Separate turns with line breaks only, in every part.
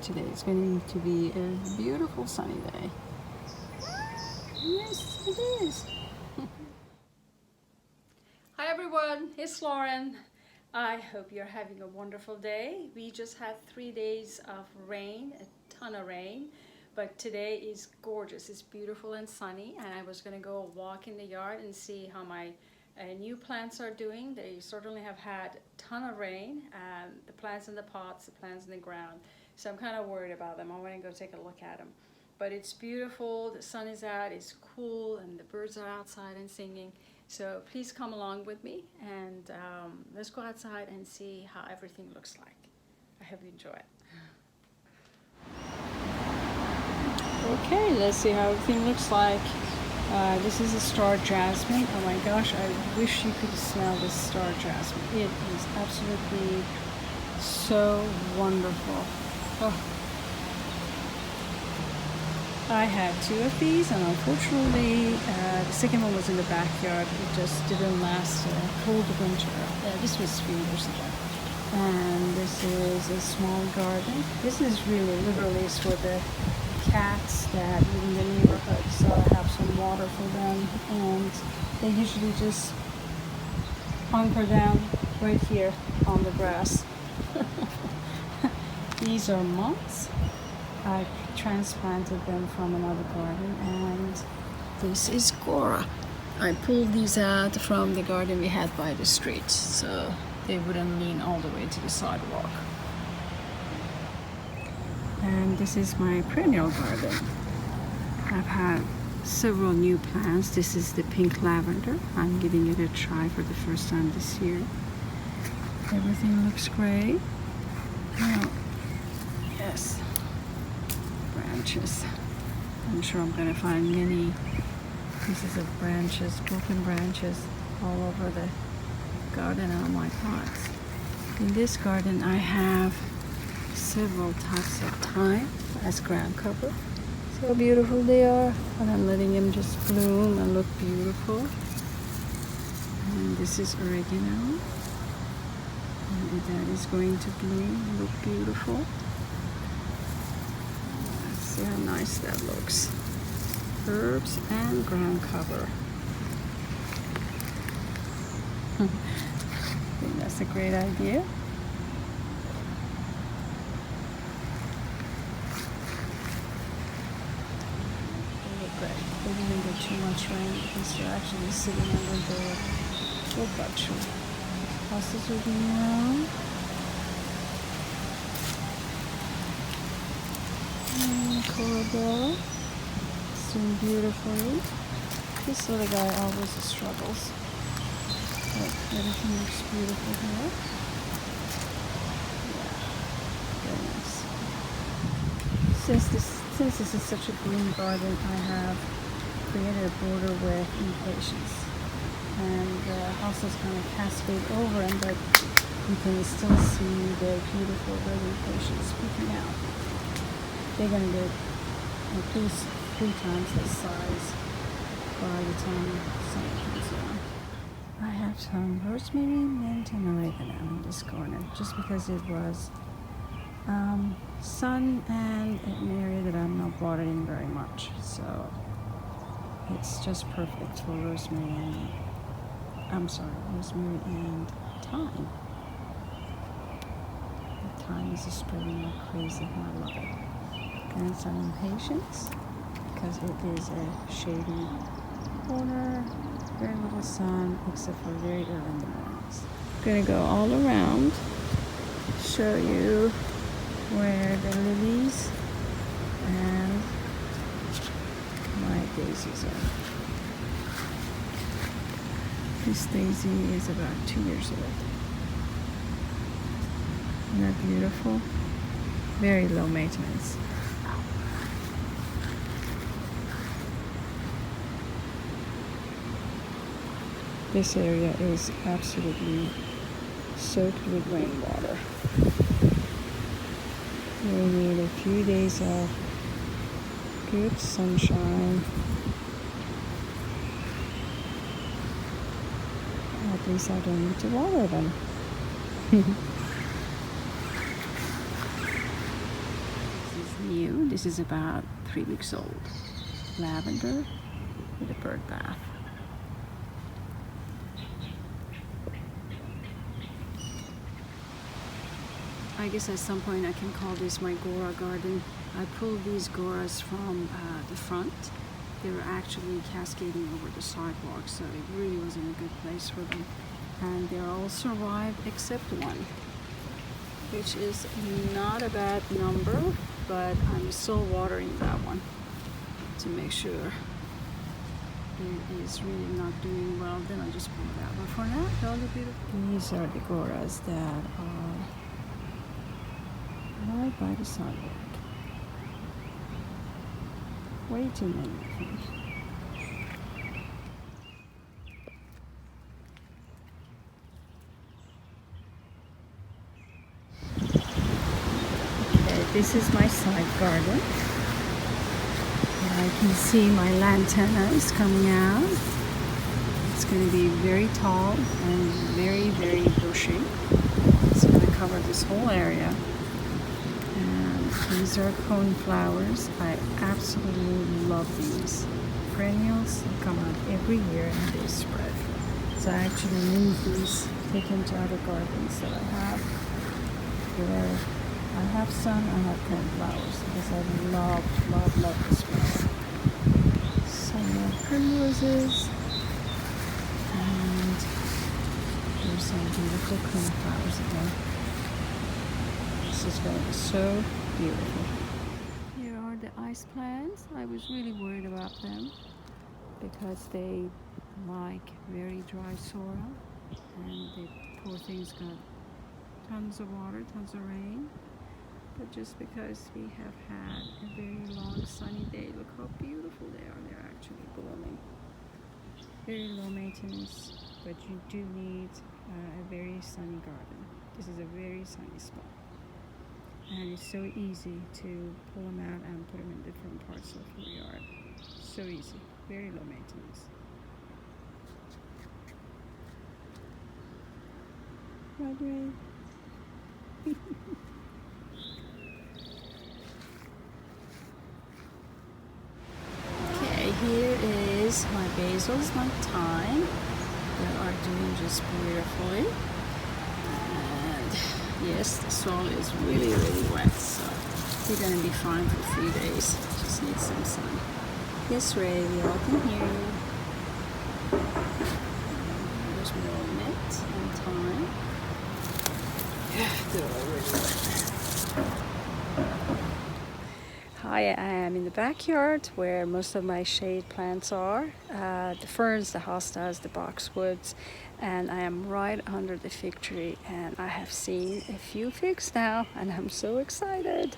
today. It's going to be a beautiful sunny day. Yes, it is. Hi everyone, it's Lauren. I hope you're having a wonderful day. We just had 3 days of rain, a ton of rain, but today is gorgeous. It's beautiful and sunny, and I was going to go walk in the yard and see how my new plants are doing. They certainly have had a ton of rain, the plants in the pots, the plants in the ground, so I'm kind of worried about them. I want to go take a look at them. But it's beautiful, the sun is out, it's cool, and the birds are outside and singing. So please come along with me, and let's go outside and see how everything looks like. I hope you enjoy it. Okay, let's see how everything looks like. This is a star jasmine. Oh my gosh, I wish you could smell this star jasmine. It is absolutely so wonderful. Oh. I had 2 of these, and unfortunately the second one was in the backyard. It just didn't last a cold winter. This was 3 years ago. And this is a small garden. This is really literally for the cats that live in the neighborhood, so I have some water for them, and they usually just hunker down right here on the grass. These are moths. I transplanted them from another garden, and this is Gora. I pulled these out from the garden we had by the street, so they wouldn't lean all the way to the sidewalk. And this is my perennial garden. I've had several new plants. This is the pink lavender. I'm giving it a try for the first time this year. Everything looks great. Now, yes, branches. I'm sure I'm going to find many pieces of branches, broken branches, all over the garden and on my pots. In this garden I have several types of thyme as ground cover. See how beautiful they are, and I'm letting them just bloom and look beautiful. And this is oregano, and that is going to bloom and look beautiful. See how nice that looks. Herbs and ground cover. I think that's a great idea. They didn't get too much rain because they're actually sitting under the woodbut tree. Houses are being around. Corabella, it's doing beautifully. This little guy always struggles, but everything looks beautiful here. Yeah, very nice. Since this is such a green garden, I have created a border with impatiens, and the houses kind of cascade over them, but you can still see the beautiful red impatiens peeking out. They're going to get at least 3 times the size by the time summer comes around. I have some rosemary, mint, and oregano in this corner, just because it was sun and an area that I'm not watering very much, so it's just perfect for rosemary and thyme. The thyme is spreading like crazy, and I love it. And some impatiens, because it is a shady corner, very little sun except for very early mornings. I'm going to go all around, show you where the lilies and my daisies are. This daisy is about 2 years old. Isn't that beautiful? Very low maintenance. This area is absolutely soaked with rainwater. We need a few days of good sunshine. At least I don't need to water them. This is about 3 weeks old. Lavender with a bird bath. I guess at some point I can call this my Gora garden. I pulled these Goras from the front. They were actually cascading over the sidewalk, so it really wasn't a good place for them. And they all survived except one, which is not a bad number, but I'm still watering that one to make sure it is really not doing well. Then I just pull it out. But for now, they'll look beautiful. These are the Goras that are right by the sidewalk. Way too many, I think. Okay, this is my side garden. And I can see my lantanas coming out. It's going to be very tall and very, very bushy. It's going to cover this whole area. These are coneflowers. I absolutely love these. Perennials, they come out every year and they spread. So I actually move these, take them to other gardens that I have. Where I have sun, I have coneflowers because I love this flower. Some more primroses. And there's some beautiful coneflowers again. This is going to be so beautiful. Here are the ice plants. I was really worried about them because they like very dry soil, and the poor things got tons of water, tons of rain. But just because we have had a very long sunny day, look how beautiful they are. They're actually blooming. Very low maintenance, but you do need a very sunny garden. This is a very sunny spot. And it's so easy to pull them out and put them in different parts of your yard. So easy, very low maintenance. Right, Ray? Okay, here is my basils, my thyme. They are doing just beautifully. Yes, the soil is really wet, so we're going to be fine for a few days. Just need some sun. Yes, Ray, we all can hear you. There's more mint and thyme. Yeah, they're already wet. Hi, I am in the backyard where most of my shade plants are. The ferns, the hostas, the boxwoods. And I am right under the fig tree, and I have seen a few figs now, and I'm so excited.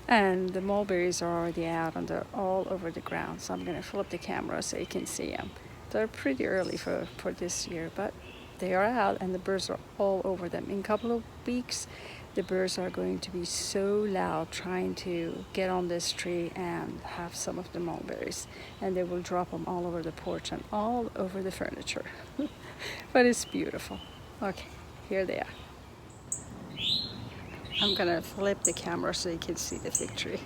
And the mulberries are already out and they're all over the ground, so I'm going to flip the camera so you can see them. They're pretty early for this year, but they are out and the birds are all over them. In a couple of weeks, the birds are going to be so loud trying to get on this tree and have some of the mulberries, and they will drop them all over the porch and all over the furniture. But it's beautiful. Okay, here they are. I'm gonna flip the camera so you can see the fig tree.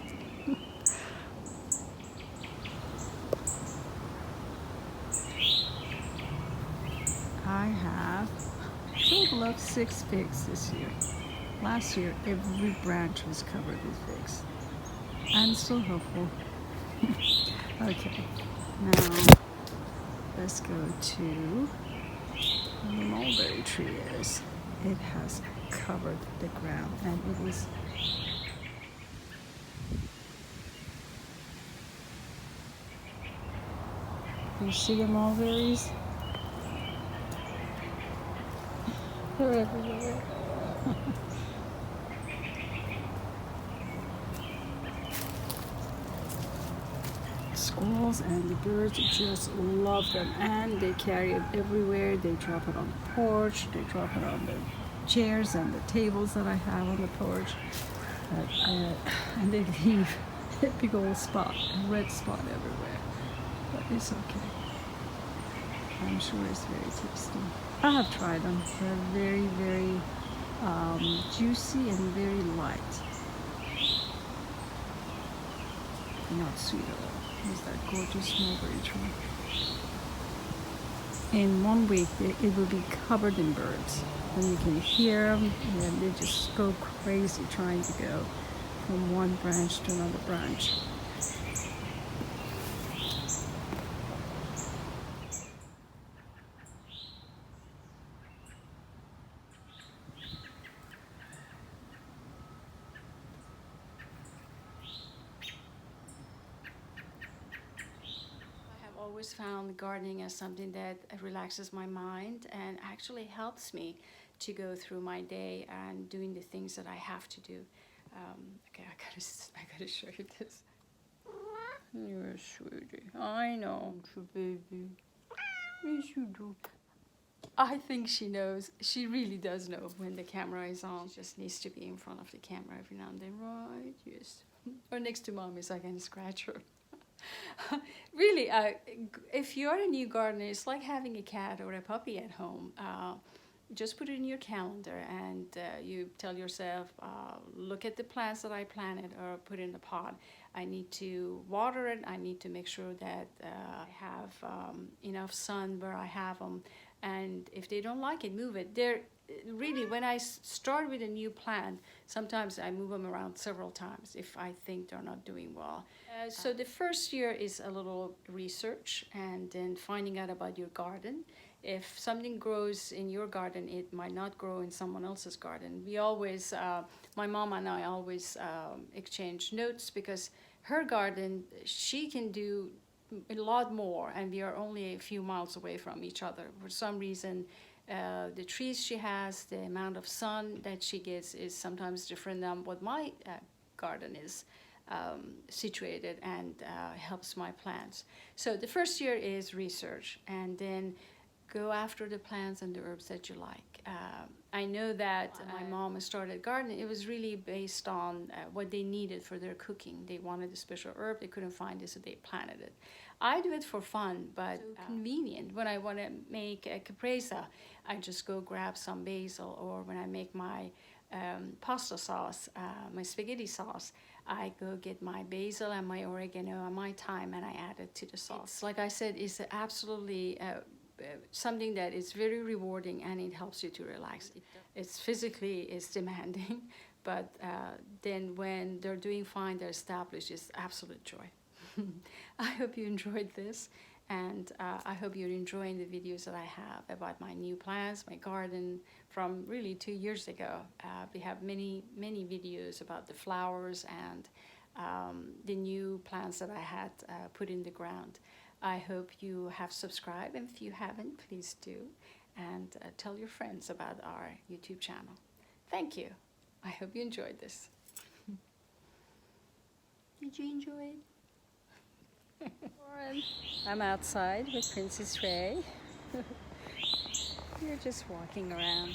I have a total of 6 figs this year. Last year, every branch was covered with figs. I'm still hopeful. Okay, now let's go to where the mulberry tree is. It has covered the ground, and it is you see the mulberries? They're everywhere. Squirrels and the birds just love them, and they carry it everywhere. They drop it on the porch, they drop it on the chairs and the tables that I have on the porch, and they leave a big old spot, a red spot everywhere. But it's okay. I'm sure it's very tasty. I have tried them. They're very, very juicy and very light. not sweet at all. Here's that gorgeous mulberry tree. In 1 week, it will be covered in birds. And you can hear them, and they just go crazy trying to go from one branch to another branch. Always found gardening as something that relaxes my mind and actually helps me to go through my day and doing the things that I have to do. Okay, I gotta show you this. You're a sweetie. I know, baby. Yes, you do. I think she knows. She really does know when the camera is on. She just needs to be in front of the camera every now and then, right? Yes. Or next to mommy so I can scratch her. Really, if you're a new gardener, it's like having a cat or a puppy at home. Just put it in your calendar and you tell yourself, look at the plants that I planted or put in the pot. I need to water it. I need to make sure that I have enough sun where I have them. And if they don't like it, move it. Really, when I start with a new plant, sometimes I move them around several times if I think they're not doing well. So the first year is a little research and then finding out about your garden. If something grows in your garden, it might not grow in someone else's garden. We always, my mom and I always exchange notes because her garden, she can do a lot more and we are only a few miles away from each other. For some reason, the trees she has, the amount of sun that she gets is sometimes different than what my garden is situated and helps my plants. So the first year is research and then go after the plants and the herbs that you like. I know that my mom started gardening. It was really based on what they needed for their cooking. They wanted a special herb, they couldn't find it, so they planted it. I do it for fun, but convenient. When I want to make a caprese, I just go grab some basil, or when I make my pasta sauce, my spaghetti sauce, I go get my basil and my oregano and my thyme and I add it to the sauce. Like I said, it's absolutely something that is very rewarding and it helps you to relax. It's physically demanding, but then when they're doing fine, they're established, it's absolute joy. I hope you enjoyed this and I hope you're enjoying the videos that I have about my new plants, my garden from really 2 years ago. We have many videos about the flowers and the new plants that I had put in the ground. I hope you have subscribed, and if you haven't, please do, and tell your friends about our YouTube channel. Thank you. I hope you enjoyed this. Did you enjoy it? I'm outside with Princess Ray. We're just walking around.